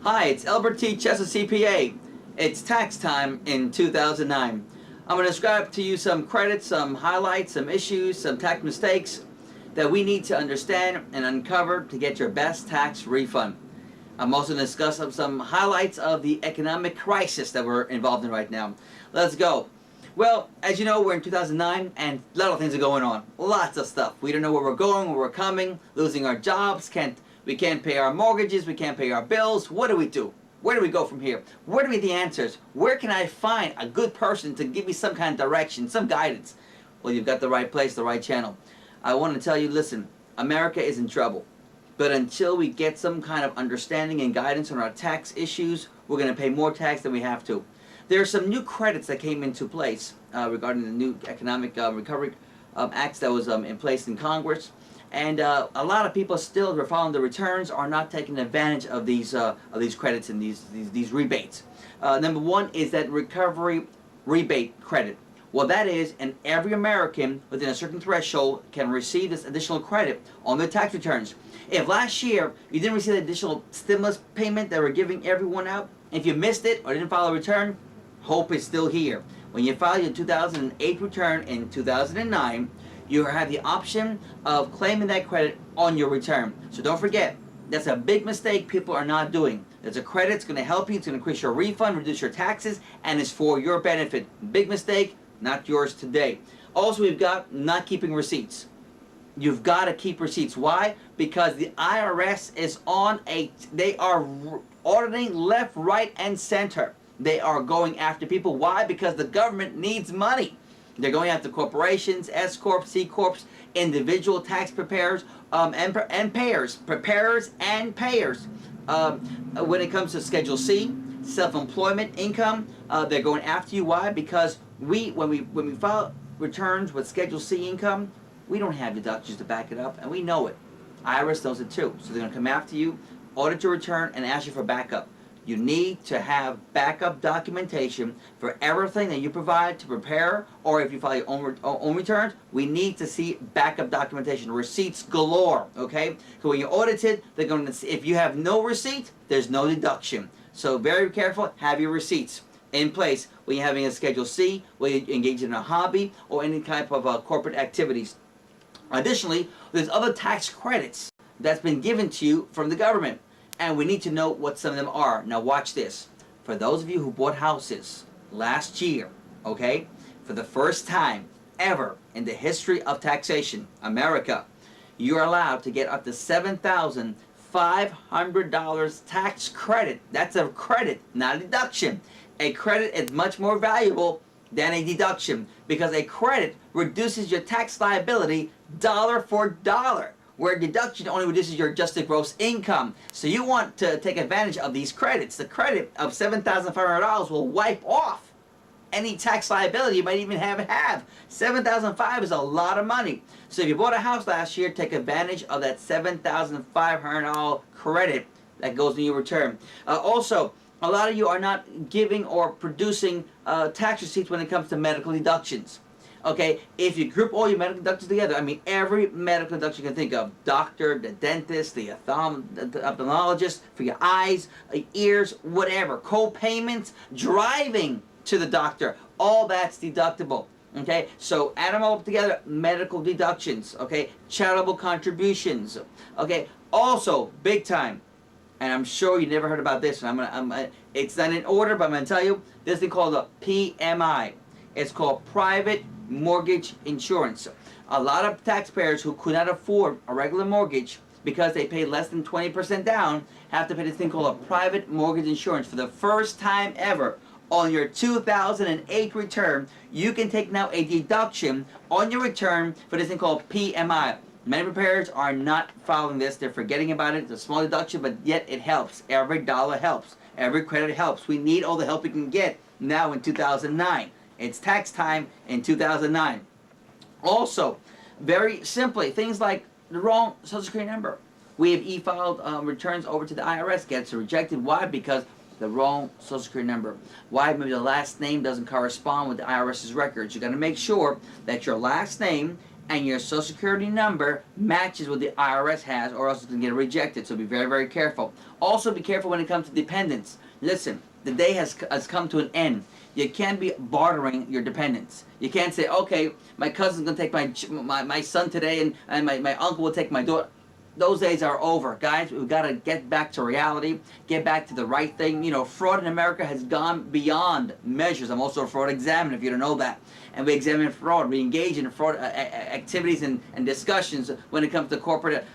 Hi, it's Elbert Chester, C.P.A. It's tax time in 2009. I'm going to describe to you some credits, some highlights, some issues, some tax mistakes that we need to understand and uncover to get your best tax refund. I'm also going to discuss some highlights of the economic crisis that we're involved in right now. Let's go. Well, as you know, we're in 2009 and a lot of things are going on. Lots of stuff. We don't know where we're going, where we're coming, losing our jobs, we can't pay our mortgages, we can't pay our bills. What do we do? Where do we go from here? Where do we get the answers? Where can I find a good person to give me some kind of direction, some guidance? Well, you've got the right place, the right channel. I want to tell you, listen, America is in trouble. But until we get some kind of understanding and guidance on our tax issues, we're going to pay more tax than we have to. There are some new credits that came into place regarding the new economic recovery acts that was in place in Congress. And a lot of people still who are filing the returns are not taking advantage of these credits and these rebates. Number one is that recovery rebate credit. Well, that is, and every American within a certain threshold can receive this additional credit on their tax returns. If last year you didn't receive the additional stimulus payment that we're giving everyone out, if you missed it or didn't file a return, hope is still here. When you file your 2008 return in 2009, you have the option of claiming that credit on your return. So don't forget, that's a big mistake people are not doing. There's a credit that's going to help you, it's going to increase your refund, reduce your taxes, and it's for your benefit. Big mistake, not yours today. Also, we've got not keeping receipts. You've got to keep receipts. Why? Because the IRS is they are auditing left, right, and center. They are going after people. Why? Because the government needs money. They're going after corporations, S Corps, C Corps, individual tax preparers and payers. Preparers and payers. When it comes to Schedule C, self-employment income, they're going after you. Why? Because when we file returns with Schedule C income, we don't have deductions to back it up, and we know it. IRS knows it too. So they're going to come after you, audit your return, and ask you for backup. You need to have backup documentation for everything that you provide to prepare, or if you file your own returns, we need to see backup documentation, receipts galore, okay? So when you're audited, they're going to see, if you have no receipt, there's no deduction. So very careful, have your receipts in place when you're having a Schedule C, when you're engaged in a hobby, or any type of corporate activities. Additionally, there's other tax credits that's been given to you from the government. And we need to know what some of them are. Now watch this. For those of you who bought houses last year, okay, for the first time ever in the history of taxation, America, you're allowed to get up to $7,500 tax credit. That's a credit, not a deduction. A credit is much more valuable than a deduction because a credit reduces your tax liability dollar for dollar, where deduction only reduces your adjusted gross income. So you want to take advantage of these credits. The credit of $7,500 will wipe off any tax liability you might even have. $7,500 is a lot of money. So if you bought a house last year, take advantage of that $7,500 credit that goes in your return. Also, a lot of you are not giving or producing tax receipts when it comes to medical deductions. Okay, if you group all your medical deductions together, I mean every medical deduction you can think of, doctor, the dentist, the ophthalmologist, for your eyes, ears, whatever, co-payments, driving to the doctor, all that's deductible. Okay, so add them all together, medical deductions, okay, charitable contributions, okay, also, big time, and I'm sure you never heard about this, and it's not in order, but I'm going to tell you, this thing called a PMI. It's called private mortgage insurance. A lot of taxpayers who could not afford a regular mortgage because they paid less than 20% down have to pay this thing called a private mortgage insurance. For the first time ever on your 2008 return, you can take now a deduction on your return for this thing called PMI. Many preparers are not following this. They're forgetting about it. It's a small deduction, but yet it helps. Every dollar helps. Every credit helps. We need all the help we can get now in 2009. It's tax time in 2009. Also, very simply, things like the wrong Social Security number. We have e-filed returns over to the IRS, gets rejected. Why? Because the wrong Social Security number. Why? Maybe the last name doesn't correspond with the IRS's records. You got to make sure that your last name and your social security number matches what the IRS has, or else it's going to get rejected. So be very, very careful. Also be careful when it comes to dependents. Listen, the day has come to an end. You can't be bartering your dependents. You can't say, okay, my cousin's going to take my son today, and my uncle will take my daughter. Those days are over, guys. We've got to get back to reality, get back to the right thing. You know, fraud in America has gone beyond measures. I'm also a fraud examiner, if you don't know that. And we examine fraud. We engage in fraud activities and discussions when it comes to corporate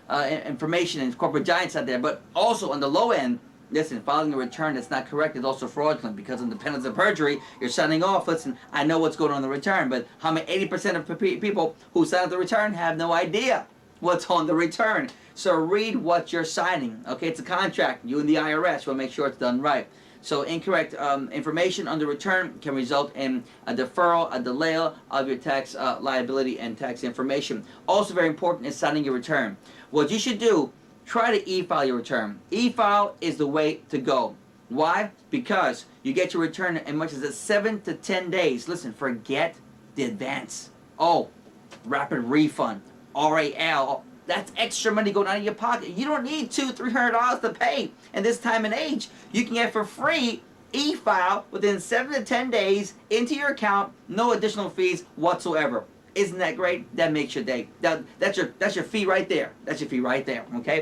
information and corporate giants out there. But also on the low end, listen, filing a return that's not correct is also fraudulent, because on the penalty of perjury, you're signing off. Listen, I know what's going on in the return, but how many 80% of people who sign up the return have no idea what's on the return. So read what you're signing. Okay, it's a contract. You and the IRS will make sure it's done right. So incorrect information on the return can result in a deferral, a delay of your tax liability and tax information. Also very important is signing your return. What you should do, try to e-file your return. E-file is the way to go. Why? Because you get your return in much as 7 to 10 days. Listen, forget the advance. Oh, rapid refund, RAL. That's extra money going out of your pocket. You don't need $200-300 to pay in this time and age. You can get for free e-file within 7 to 10 days into your account, no additional fees whatsoever. Isn't that great? That makes your day. That's your fee right there. That's your fee right there. Okay.